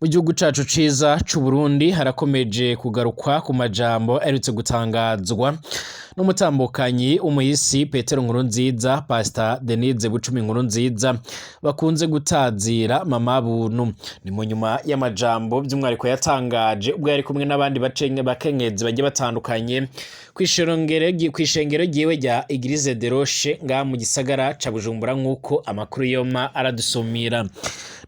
Mu gihugu cacu ciza c'u Burundi harakomeje kugarukwa ku majambo aherutse gutangazwa n'umutambukanyi w'umuhisi Petero Nkurunziza, Pastor Denise Bucumi Nkurunziza bakunze gutazira Mama Buntu. Ni mu nyuma y'amajambo by'umwihariko yatangaje ubwo yari kumwe n'abandi bakenyezi bagiye batandukanye kw'ishengero ryiwe rya Eglise de Roche nga mu gisagara ca Bujumbura nk'uko amakuru yoma aradusumira.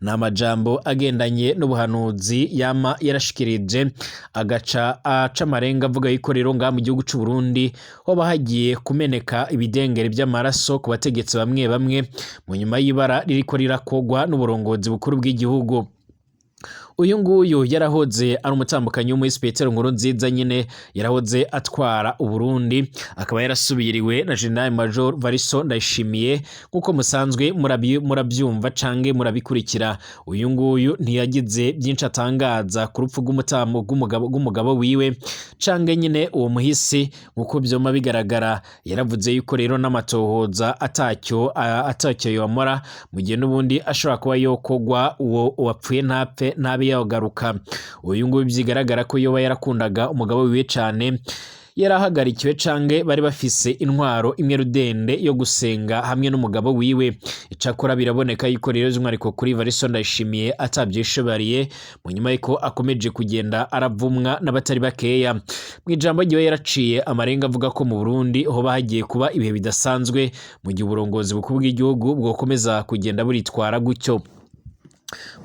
Ni amajambo agendanye n'ubuhanuzi yama yarashikirije agaca aca amarenga avuga yuko rero nga mu gihugu c'u Burundi hoba hagiye kumeneka ibidengeri by'amaraso ku bategetsi bamwe bamwe mu nyuma y'ibara ririko rirakogwa n'uburongozi bukuru bw'igihugu. Uyu nguyu yarahoze ari umutambukanyi w'umuhisi Petero Nkurunziza nyine yarahoze atwara Uburundi, akaba yarasubiriwe na General Major Variso Ndayishimiye nk'uko musanzwe murabyumva canke murabikurikira. Uyu nguyu ntiyagize byinshi atangaza ku rupfu rw'umugabo wiwe canke nyine uwo muhisi nk'uko vyoma bigaragara. Yaravuze yuko rero n'amatohoza atacyo yomora mu gihe n'ubundi ashobora kuba yokogwa uwo wapfuye ntabe yagaruka. Uyu nguyu vyigaragara ko yoba yarakundaga umugabo wiwe cane, yarahagarikiwe canke bari bafise intwaro imwe rudende yo gusenga hamwe n'umugabo wiwe. Icakora biraboneka yuko rero by'umwihariko kuri Variso Ndayishimiye atavyishobariye mu nyuma yuko akomeje kugenda aravumwa n'abatari bakeya. Mu ijambo ryiwe yaraciye amarenga avuga ko mu Burundi hoba hagiye kuba ibihe bidasanzwe mu gihe uburongozi bukuru bw'igihugu bwokomeza kugenda buritwara gutyo.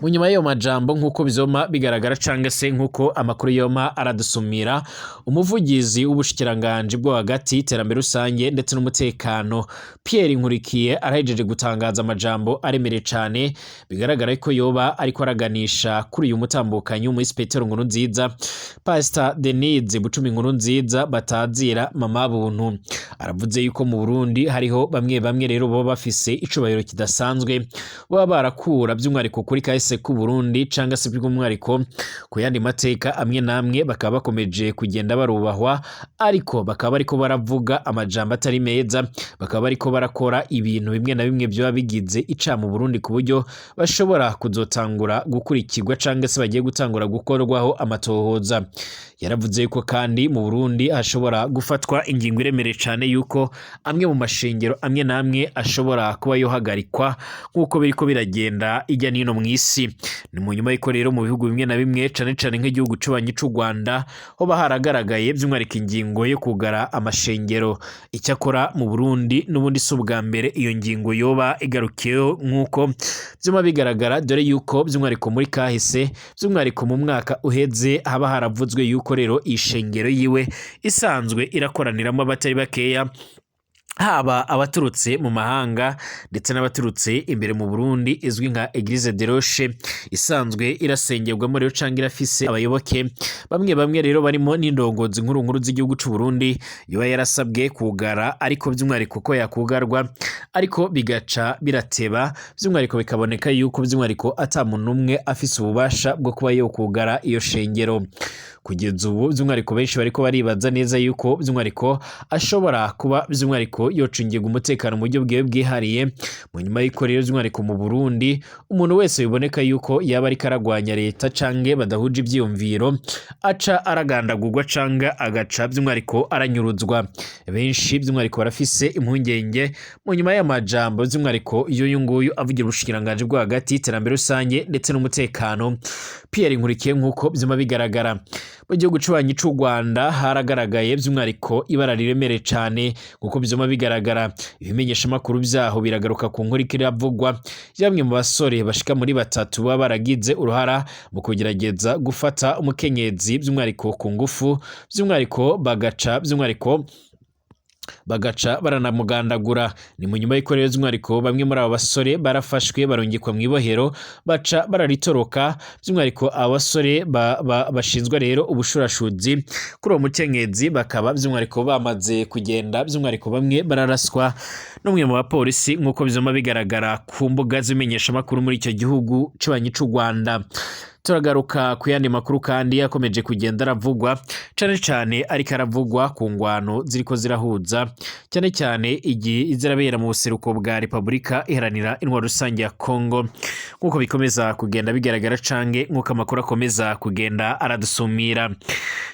Mu nyuma y'ayo majambo nk'uko bizoma bigaragara canke se nk'uko amakuru yoma aradusumira, umuvugizi w'ubushikiranganje bwo hagati iterambere rusange ndetse n'umutekano Pierre Nkurikiye arahejeje gutangaza amajambo aremere cane, bigaragara ko yoba ariko araganisha kuri uyu mutambukanyi w'umuhisi Petero Nkurunziza, Pastor Denise Bucumi Nkurunziza batazira Mama Buntu. Aravuze yuko mu Burundi hariho bamwe rero baba bafise icubahiro kidasanzwe, baba barakura by'umwihariko kuri kahise ku Burundi canga se by'umwihariko ku yandi mateka amwe namwe bakaba bakomeje kugenda barubahwa, ariko bakaba bariko baravuga amajambo atari meza, bakaba bariko barakora ibintu bimwe na bimwe byoba bigize ica mu Burundi ku buryo bashobora kuzotangura gukurikirwa canga se bagiye gutangura gukorwaho amatohoza. Yaravuze yuko kandi mu Burundi hashobora gufatwa ingingo iremere cane yuko amwe mu mashengero amwe namwe ashobora kuba yohagarikwa nk'uko biriko biragenda ijya nino mw'isi. Ni mu nyuma y'uko rero mu bihugu bimwe na bimwe cane cane nk'igihugu c'ubanyi c'u Rwanda hoba haragaragaye by'umwihariko ingingo yo kugara amashengero. Icyakora mu Burundi n'ubundi si ubwa mbere iyo ngingo yoba igarukiyeho nk'uko vyuma bigaragara, dore yuko by'umwihariko muri kahise by'umwihariko mu mwaka uheze haba haravuzwe yuko rero ishengero yiwe isanzwe irakoraniramo abatari bakeya, haba abaturutse mu mahanga ndetse n'abaturutse imbere mu Burundi, izwi nka Eglise de Roche, isanzwe irasengerwamo rero canke irafise abayoboke bamwe rero barimo n'indongozi nkuru z'igihugu c'u Burundi. Yoba yarasabwe kugara, ariko by'umwihariko ko yakugarwa ariko bigaca birateba, by'umwihariko bikaboneka yuko by'umwihariko ata muntu umwe afise ububasha bwo kuba yokugara iyo shengero. Kugeza ubu by'umwihariko benshi bariko baribaza neza yuko by'umwihariko ashobora kuba by'umwihariko yocungirwa umutekano mu buryo bwiwe bwihariye, mu nyuma y'uko rero by'umwihariko mu Burundi umuntu wese biboneka yuko yaba ariko aragwanya leta canke badahuje ivyiyumviro aca aragandagurwa canke agaca by'umwihariko aranyuruzwa. Benshi by'umwihariko barafise impungenge mu nyuma y'amajambo by'umwihariko y'uyu nguyu avugira ubushikiranganje bwo hagati iterambere rusange ndetse n'umutekano Pierre Nkurikiye nk'uko vyuma bigaragara. Mu gihugu c'ubanyi c'u Rwanda haragaragaye by'umwihariko ibara riremere cane kuko vyuma bigaragara. Ibimenyesha makuru vyaho biragaruka ku nkuru iravugwa bamwe mu basore bashika muri batatu baba baragize uruhara mu kugerageza gufata umukenyezi by'umwihariko ku ngufu, by'umwihariko bagaca baranamugandagura. Ni mu nyuma y'iko rero by'umwihariko bamwe muri abo basore barafashwe barongekwa mu ibohero baca bararitoroka, by'umwihariko abo basore bashinzwe rero ubushurashuzi kuri uwo mukenyezi bakaba by'umwihariko bamaze kugenda, by'umwihariko bamwe bararaswa n'umwe mu bapolisi nk'uko bizoma bigaragara ku mbuga z'imenyesha makuru muri icyo gihugu c'ubanyi c'u Rwanda. turagaruka ku yandi makuru kandi yakomeje kugenda aravugwa cane cane ariko aravugwa ku ngwano ziriko zirahuza cyane cyane igihe zirabera mu buseruko bwa Repubulika Iharanira Intwaro Rusange ya Kongo nkuko bikomeza kugenda bigaragara canke nkuko amakuru akomeza kugenda aradusumira.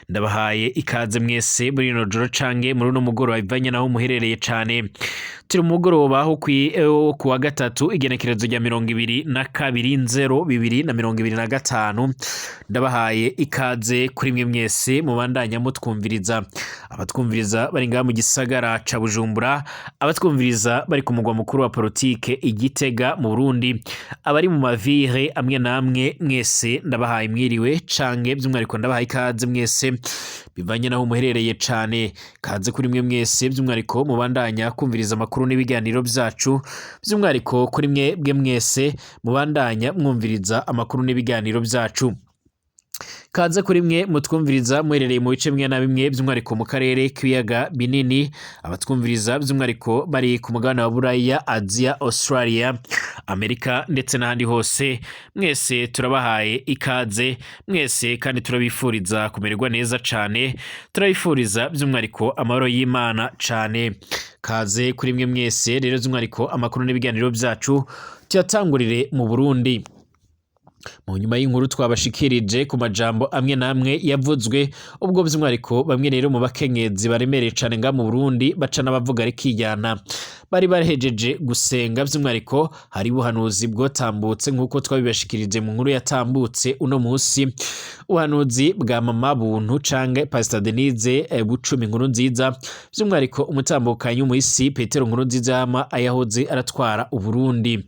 Ndabahaye ikaze mwese muri no joro canke muri no mugoroba bivanye naho muherereye cane. Turi mu mugoroba aho ku wa gatatu igenekerezo rya 22/0/2025. Ndabahaye ikaze kuri mwe mwese mubandanya mutwumviriza, abatwumviriza bari ngaha mu gisagara ca Bujumbura, abatwumviriza bari ku mugwa mukuru wa politike Igitega mu Burundi, abari mu mavire amwe namwe mwese ndabahaye mwiriwe canke by'umwariko ndabahaye ikaze mwese bivanye naho muherereye cane. Kaze kuri mwe mwese by'umwariko mubandanya kumviriza amakuru n'ibiganiro byacu, by'umwariko kuri mwe mwese mubandanya mwumviriza amakuru n'ibiganiro byacu. Kaze kuri mwe mutwumviriza muherereye mu bice bimwe na bimwe by'umwariko mu karere k'ibiyaga binini, abatwumviriza by'umwariko bari ku mugabane wa Buraya, Asia, Australia, Amerika ndetse n'ahandi hose, mwese turabahaye ikaze mwese kandi turabifuriza kumererwa neza cane, turabifuriza by'umwariko amahoro y'Imana cane. Kaze kuri mwe mwese rero by'umwariko amakuru n'ibiganiro byacu tuyatangurire mu Burundi. Mu nyuma y'inkuru twabashikirije ku majambo amwe namwe yavuzwe ubwo by'umwariko bamwe rero mu bakenyezi baremereye cane nga mu Burundi baca n'abavuga rikijyana bari barehejeje gusenga by'umwariko hari buhanuzi bwotambutse nkuko twabibashikirije mu nkuru yatambutse uno munsi, ubuhanuzi bwa mama Buntu canke Pastor Denise Bucumi Nkurunziza by'umwariko umutambukanyi w'umuhisi Petero Nkurunziza yama ayahoze aratwara Uburundi.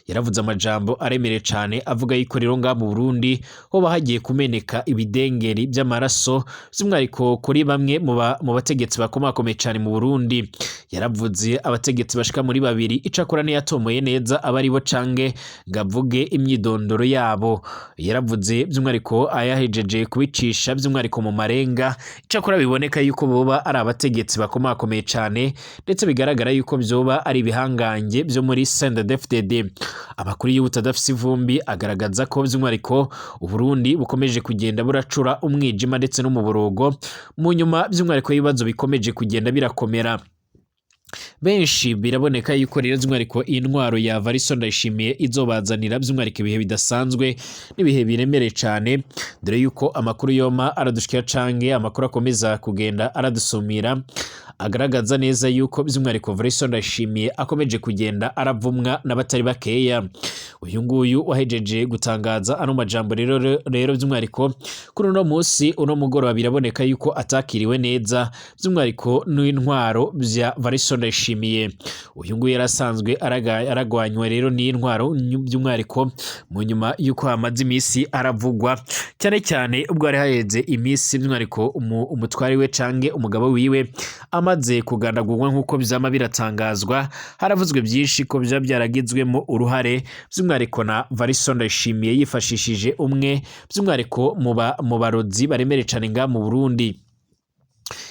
Yaravuze amajambo aremereye cane avuga yuko rero nga mu Burundi ho bahagiye kumeneka ibidengeri by'amaraso by'umwariko kuri bamwe mu bategetsi bakomakomeye cane mu Burundi. Yaravuze abategetsi bashika muri babiri icakora ntiyatomoye neza abari bo canke gavuge imyidondoro yabo. Yaravuze by'umwariko ayahejeje kubicisha by'umwariko mu marenga icakora biboneka yuko boba ari abategetsi bakomakomeye cane ndetse bigaragara yuko byoba ari ibihangange byo muri CNDD-FDD. Amakuru y'ubutadafise ivumbi agaragaza ko by'umwariko Uburundi bukomeje kugenda buracura umwijima ndetse no mu borogo mu nyuma by'umwariko y'ibibazo bikomeje kugenda birakomera. Benshi biraboneka yuko rero by'umwariko intwaro ya Variso Ndayishimiye izobazanira by'umwariko ibihe bidasanzwe n'ibihe biremereye cane, dore yuko amakuru yoma aradushikira canke amakuru akomeza kugenda aradusumira agaragaza neza yuko by'umwariko Variso Ndayishimiye akomeje kugenda aravumwa n'abatari bakeya. Uyu nguyu wahejeje gutangaza ano majambo rero by'umwariko kuri uno munsi uno mugoroba biraboneka yuko atakiriwe neza by'umwariko n'intwaro bya Variso Ndayishimiye. Uyu nguyu yarasanzwe aragwanywa rero n'intwaro by'umwariko mu nyuma yuko hamaze imisi aravugwa cyane cyane ubwo ari haheze imisi by'umwariko umutwari we canke umugabo wiwe amaze kugandagurwa nkuko byama biratangazwa. Haravuzwe byinshi ko bya byaragizwemo uruhare by'umwariko na Variso Ndayishimiye yifashishije umwe by'umwariko mu barozi baremere cane nga mu Burundi.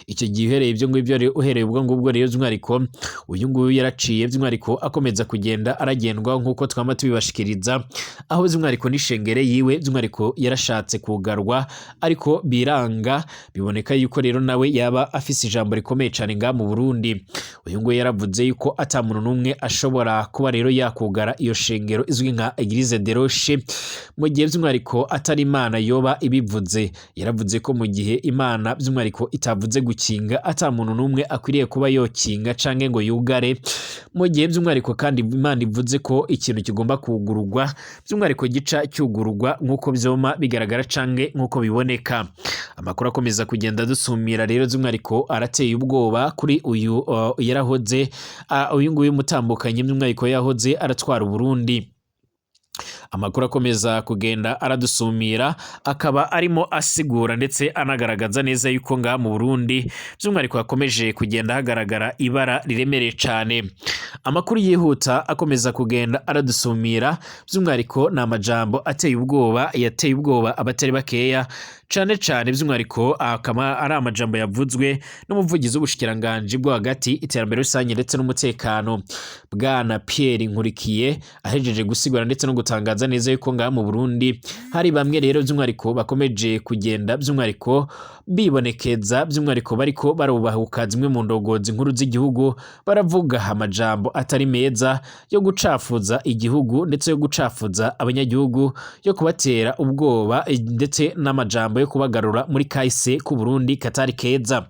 Icyo gihe uhereye ibyo ngibyo uhereye ubwo ngubwo rero by'umwariko uyu nguyu yaraciye by'umwariko akomeza kugenda aragendwa nkuko twama tubibashikiriza, aho by'umwariko n'ishengere yiwe by'umwariko yarashatse kugarwa ariko biranga, biboneka yuko rero nawe yaba afise ijambo rikomeye cane nga mu Burundi. Uyu nguyu yaravuze yuko ata muntu numwe ashobora kuba rero yakugara iyo shengero izwi nka Eglise de Roche mu gihe by'umwariko atari Imana yoba ibivuze. Yaravuze ko mu gihe Imana by'umwariko itavuze gukinga ata muntu numwe akwiriye kuba yokinga canke ngo yugare, mu gihe by'umwariko kandi Imana ivuze ko ikintu kigomba kugurugwa by'umwariko gica cyugurugwa nkuko byoma bigaragara canke nkuko biboneka. Amakuru akomeza kugenda dusumira rero by'umwariko arateye ubwoba kuri uyu yarahoze uyu nguyu mutambukanye by'umwariko yahoze aratwara Uburundi. Amakuru akomeza kugenda aradusumira akaba arimo asigura ndetse anagaragaza neza yuko ngaha mu Burundi by'umwariko hakomeje kugenda hagaragara ibara riremereye cane. Amakuru yihuta akomeza kugenda aradusumira by'umwariko na amajambo ateye ubwoba yateye ubwoba abatari bakeya cane cane by'umwariko akaba ari amajambo yavuzwe n'umuvugizi w'ubushikiranganje bwo hagati iterambere rusange ndetse n'umutekano Bwana Pierre Nkurikiye ahejeje gusigura ndetse no gutangaza gutangaza neza yuko ngaha mu Burundi hari bamwe rero by'umwariko bakomeje kugenda by'umwariko bibonekeza by'umwariko bariko barubahuka zimwe mu ndongozi nkuru z'igihugu baravuga amajambo atari meza yo gucafuza igihugu ndetse yo gucafuza abanyagihugu yo kubatera ubwoba ndetse n'amajambo yo kubagarura muri kahise ku Burundi katari keza.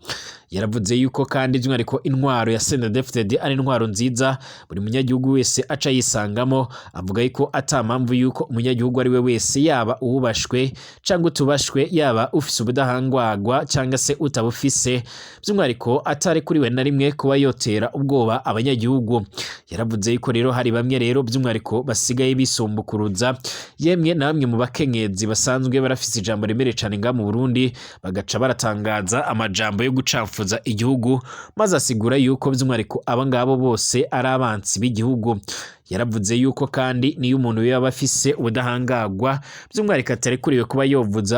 Yaravuze yuko kandi by'umwariko intwaro ya CNDD-FDD ari intwaro nziza buri munyagihugu wese aca yisangamo, avuga yuko atampamvu yuko umunyagihugu ari we wese yaba uwubashwe cyangwa utubashwe, yaba ufise ubudahangwagwa cyangwa se utabufise, by'umwariko atari kuri we na rimwe kuba yotera ubwoba abanyagihugu. Yaravuze yuko rero hari bamwe rero by'umwariko basigaye bisumbukuruza, yemwe na bamwe mu bakenyezi basanzwe barafise ijambo remere cyane ngaha mu Burundi bagaca baratangaza amajambo yo gucafu igihugu, maze asigura yuko by'umwariko aba ngabo bose ari abansi b'igihugu. Yaravuze yuko kandi niyo umuntu yaba afise ubudahangagwa by'umwariko atarekuriwe kuba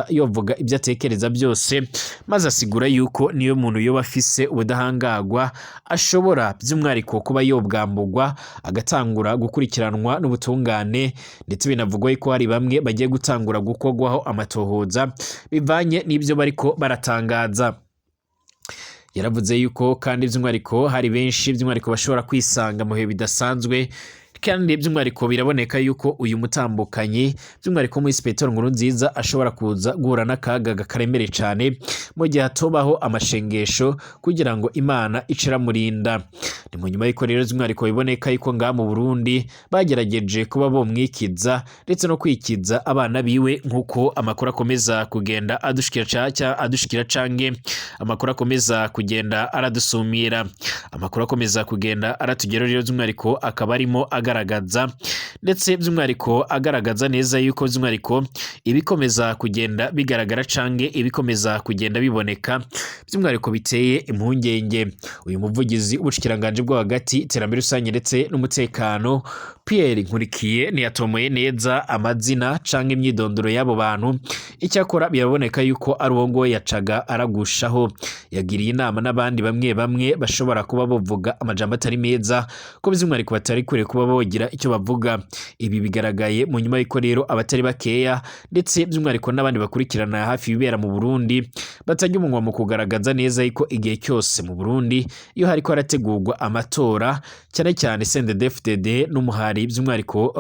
yovuga ibyo atekereza byose, maze asigura yuko niyo umuntu yoba afise ubudahangagwa ashobora by'umwariko kuba yobwambugwa agatangura gukurikiranwa n'ubutungane, ndetse binavugwa yuko hari bamwe bagiye gutangura gukogwaho amatohoza bivanye n'ibyo bariko baratangaza. Yaravuze yuko kandi by'umwariko hari benshi by'umwariko bashobora kwisanga mu bihe bidasanzwe, kandi by'umwariko biraboneka yuko uyu mutambukanyi by'umwariko muri Petero Nkurunziza ashobora kuza guhura n'akaga karemere cyane mu gihe hatobaho amashengesho kugira ngo Imana iciramurinda. Ni mu nyuma y'uko rero by'umwariko biboneka yuko ngaha mu Burundi bagerageje kuba bomwikiza ndetse no kwikiza abana biwe, nk'uko amakuru akomeza kugenda adushikira canke amakuru akomeza kugenda aradusumira, amakuru akomeza kugenda aratugera rero by'umwariko akaba arimo agaragaza ndetse by'umwariko agaragaza neza yuko by'umwariko ibikomeza kugenda bigaragara canke ibikomeza kugenda biboneka by'umwariko biteye impungenge. Uyu muvugizi w'ubushikiranganje bwo hagati iterambere rusange ndetse n'umutekano Pierre Nkurikiye ntiyatomoye neza amazina canke imyidondoro y'abo bantu, icyakora biraboneka yuko ari uwo ngo yacaga aragushaho. Yagiriye inama n'abandi bamwe bashobora kuba bavuga amajambo atari meza ko by'umwariko batari kure kuba bogira icyo bavuga. Ibi bigaragaye mu nyuma y'uko rero abatari bakeya ndetse by'umwariko n'abandi bakurikirana hafi ibibera mu Burundi batajya umunwa mu kugaragaza neza yuko igihe cyose mu Burundi iyo hariko harategurwa amatora cyane cyane CNDD-FDD n'umuhari by'umwariko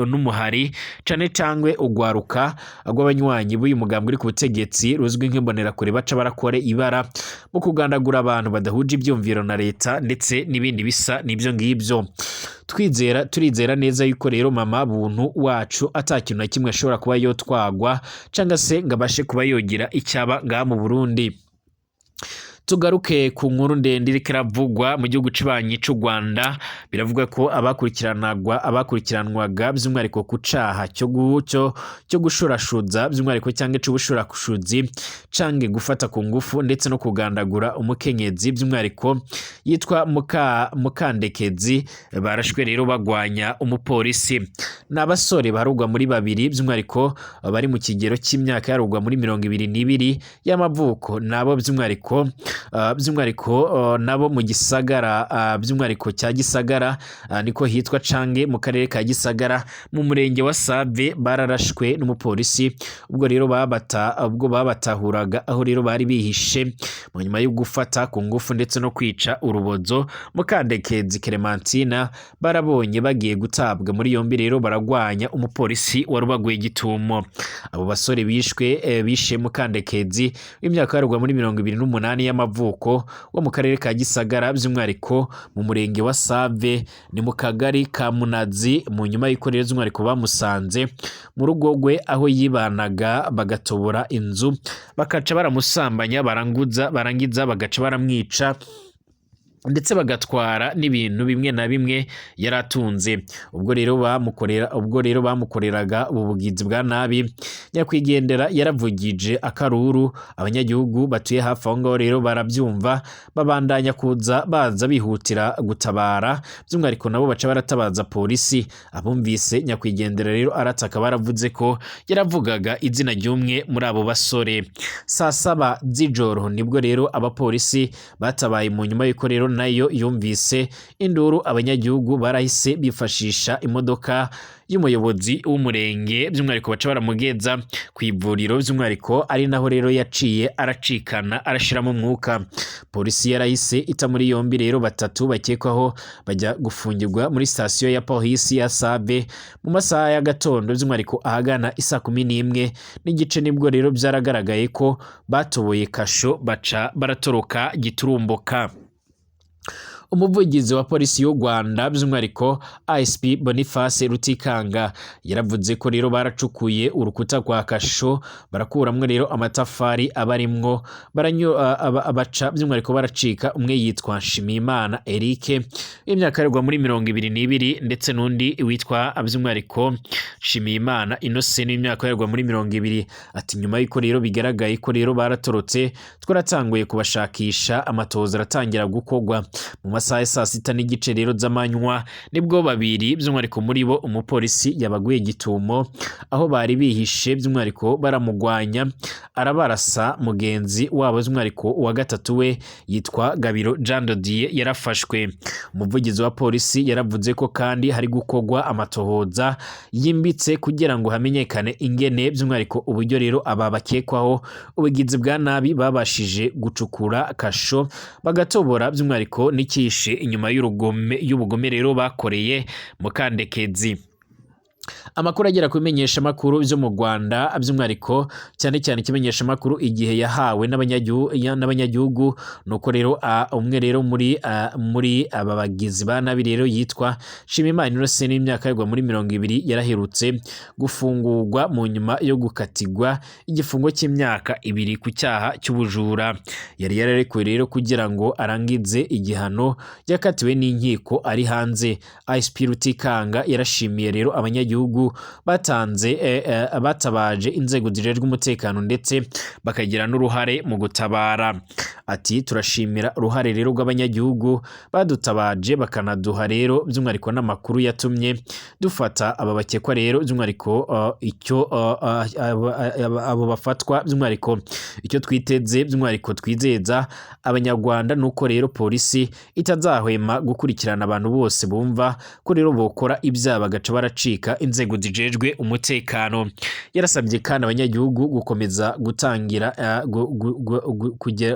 n'umuhari cane cangwe ugwaruka rw'abanywanyi b'uyu mugambwe uri ku butegetsi ruzwi nk'imbonerakure baca barakore ibara mu kugandagura abantu badahuje ibyumviro na leta ndetse n'ibindi bisa n'ibyo ngibyo. Turizera neza yuko rero mama buntu wacu atakintu na kimwe ashobora kuba yotwagwa cyangwa se ngo abashe kuba yogira icyaba ngaha mu Burundi. Tugaruke ku nkuru ndende iriko iravugwa mu gihugu cibanyi c'u Rwanda. Biravuga ko abakurikiranwaga by'umwariko ku caha cyo gushurashuza by'umwariko cyangwa c'ubushurashuzi canke gufata ku ngufu ndetse no kugandagura umukenyezi by'umwariko yitwa Mukandekezi barashwe rero bagwanya umupolisi. N'abasore barugwa muri babiri by'umwariko bari mu kigero cy'imyaka yarugwa muri 22 y'amavuko, nabo by'umwariko nabo mu gisagara by'umwariko cya Gisagara niko hitwa cange mu karere ka Gisagara mu murenge wa Save bararashwe n'umupolisi ubwo rero babatahuraga aho rero bari bihishe mu nyuma yo gufata ku ngufu ndetse no kwica urubozo Mukandekezi Clementina. Barabonye bagiye gutabwa muri yombi rero baragwanya umupolisi warubaguye gitumo. Abo basore bishe Mukandekezi w'imyaka yarugwa muri 28 y'amavuko wo mu karere ka Gisagara by'umwariko mu murenge wa Save ni mu kagari ka Munazi. Mu nyuma y'uko rero by'umwariko bamusanze mu rugo rwe aho yibanaga bagatobora inzu bakaca baramusambanya barangiza bagaca baramwica ndetse bagatwara n'ibintu bimwe na bimwe yaratunze. Ubwo rero bamukoreraga ubugizi bwa nabi. Nyakwigendera yaravugije akaruru, abanyagihugu batuye hafi aho ngaho rero barabyumva babandanya kuza baza bihutira gutabara by'umwariko nabo baca baratabaza polisi. Abumvise nyakwigendera rero arataka baravuze ko yaravugaga izina ry'umwe muri abo basore. Saa 7 z'ijoro nibwo rero abapolisi batabaye mu nyuma y'uko rero nayo yumvise induru abanyagihugu barahise bifashisha imodoka y'umuyobozi w'umurenge by'umwihariko baca baramugeza ku ivuriro by'umwihariko ari naho rero yaciye aracikana arashiramo umwuka. Polisi yarahise ita muri yombi rero batatu bakekwaho bajya gufungirwa muri sitasiyo ya polisi ya Save mu masaha ya gatondo by'umwihariko ahagana isa 11 n'igice nibwo rero byaragaragaye ko batoboye kasho baca baratoroka giturumbuka. Umuvugizi wa polisi y'u Rwanda by'umwihariko ISP Boniface Rutikanga yaravuze ko rero baracukuye urukuta kwa kasho barakuramwe rero amatafari abarimwo abaca by'umwihariko baracika umwe yitwa Nshimiyimana Eric imyaka yarwa muri 22 ndetse n'undi witwa by'umwihariko Nshimiyimana Innocent imyaka yarwa muri 20. Ati nyuma y'iko rero bigaragaye ko rero baratorotse twaratanguye kubashakisha amatoza aratangira gukogwa mu masaha saa 6 n'igice rero z'amanywa nibwo babiri by'umwihariko muri bo umupolisi yabaguye gitumo aho bari bihishe by'umwihariko baramugwanya arabarasa mugenzi wabo by'umwihariko wa gatatu we yitwa Gabiro Jean Dodier yarafashwe. Umuvugizi wa polisi yaravuze ko kandi hari gukogwa amatohoza yimbitse kugira ngo hamenyekane ingene by'umwihariko uburyo rero aba bakekwaho ubugizi bwa nabi babashije gucukura kasho bagatobora by'umwihariko n'ikishe inyuma y'ubugome rero bakoreye mu Kandekezi. Amakuru agera kubimenyesha makuru byo mu Rwanda by'umwihariko cyane cyane kimenyesha makuru igihe yahawe n'abanyagihugu nuko rero umwe rero muri aba bagizi ba nabi rero yitwa Nshimiyimana Innocent n'imyaka yarwa muri 20 yaraherutse gufungurwa mu nyuma yo gukatigwa igifungo cy'imyaka 2 ku cyaha cy'ubujura. Yari yararekuwe rero kugira ngo arangize igihano yakatiwe n'inkiko ari hanze. ISP Rutikanga yarashimiye rero abanyagihugu batabaje inzego zijejwe umutekano ndetse bakagira n'uruhare mu gutabara. Ati turashimira uruhare rero rw'abanyagihugu badutabaje bakanaduha rero by'umwihariko n'amakuru yatumye dufata aba bakekwa rero by'umwihariko abo bafatwa by'umwihariko icyo twiteze by'umwihariko twizeza abanyarwanda nuko rero polisi itazahwema gukurikirana abantu bose bumva ko rero bokora ibyaha bagaca baracika inzego zijejwe umutekano. Yarasabye kandi abanyagihugu gukomeza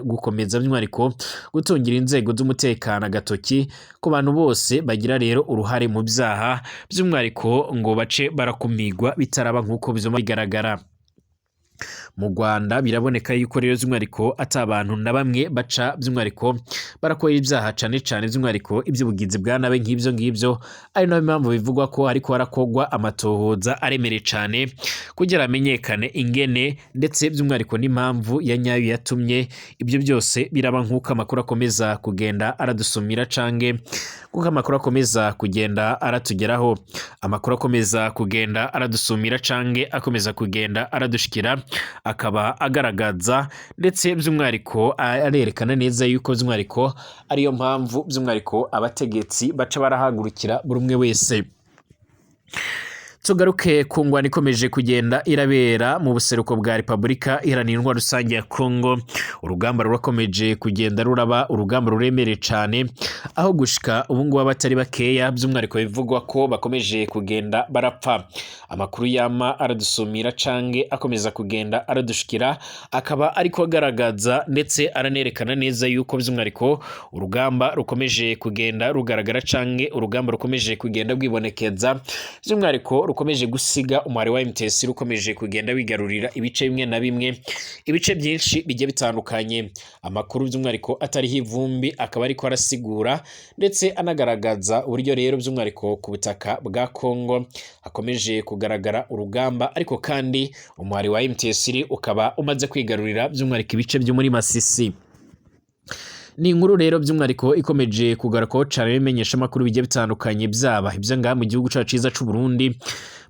gukomeza by'umwihariko gutungira inzego z'umutekano agatoki ku bantu bose bagira rero uruhare mu byaha by'umwihariko ngo bace barakumigwa bitaraba nk'uko bizoma bigaragara. Mu Rwanda biraboneka yuko rero by'umwihariko atabantu na bamwe baca by'umwihariko barakora ibyaha cyane by'umwihariko iby'ubugizi bwa nabe ngibyo ari nayo mpamvu bivugwa ko ariko harakogwa amatohoza aremere cyane kugira amenyekane ingene ndetse by'umwihariko n'impamvu ya nyayo yatumye ibyo byose biraba nk'uko amakuru akomeza kugenda aradusumira cange kuko amakuru akomeza kugenda aratugeraho. Amakuru akomeza kugenda aradusumira cange akomeza kugenda aradushikira akaba agaragaza ndetse by'umwihariko arerekana neza yuko by'umwihariko ariyo mpamvu by'umwihariko abategetsi baca barahagurukira buri umwe wese. Tugaruke ku ngwano ikomeje kugenda irabera mu buseruko bwa Repubulika Iharanira Intwaro Rusange ya Kongo. Urugamba rurakomeje kugenda ruraba urugamba ruremere cyane aho gushika ubungubu abatari bakeya by'umwihariko bivugwa ko bakomeje kugenda barapfa. Amakuru yama aradusumira cange akomeza kugenda aradushikira akaba ariko agaragaza ndetse aranerekana neza yuko by'umwihariko urugamba rukomeje kugenda rugaragara cange urugamba rukomeje kugenda rwibonekeza by'umwihariko rukomeje gusiga umwari wa MTS rukomeje kugenda wigarurira ibice bimwe na bimwe ibice byinshi bijye bitandukanye. Amakuru by'umwihariko atari hivumbi akaba ariko arasigura ndetse anagaragaza uburyo rero by'umwihariko ku butaka bwa Kongo hakomeje kugaragara urugamba ariko kandi umwari wa MTS ukaba umaze kwigarurira by'umwihariko ibice byo muri Masisi. Ni inkuru rero by'umwihariko ikomeje kugarako cyane bimenyesha amakuru bijye bitandukanye byaba ibyo ngaha mu gihugu cyacu cyiza cy'u Burundi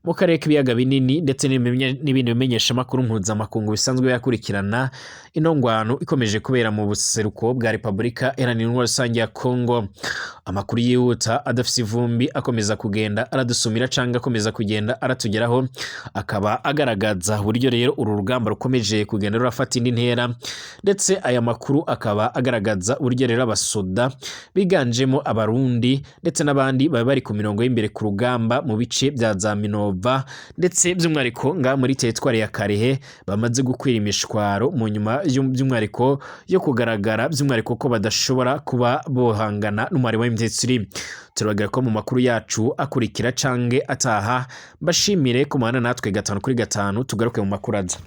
mu karere k'ibiyaga binini ndetse n'ibindi bimenyesha makuru mpuzamakungu bisanzwe yakurikirana ino ngwano ikomeje kubera mu buseruko bwa Repubulika Iharanira Intwaro Rusange ya Kongo. Amakuru yihuta adafise ivumbi akomeza kugenda aradusumira canga akomeza kugenda aratugeraho, akaba agaragaza uburyo rero uru rugamba rukomeje kugenda rurafata indi ntera, ndetse aya makuru akaba agaragaza uburyo rero abasoda biganjemo abarundi ndetse n'abandi baba bari ku mirongo y'imbere ku rugamba mu bice bya za Minova ndetse by'umwariko nga muri teritwari ya Karehe bamaze gukwira imishwaro mu nyuma by'umwariko yo kugaragara by'umwariko ko badashobora kuba bohangana n'umwari wa M23. Turabagera ko mu makuru yacu akurikira cange ataha, mbashimire kumana natwe 5 kuri 5 tugaruke mu makuru aza.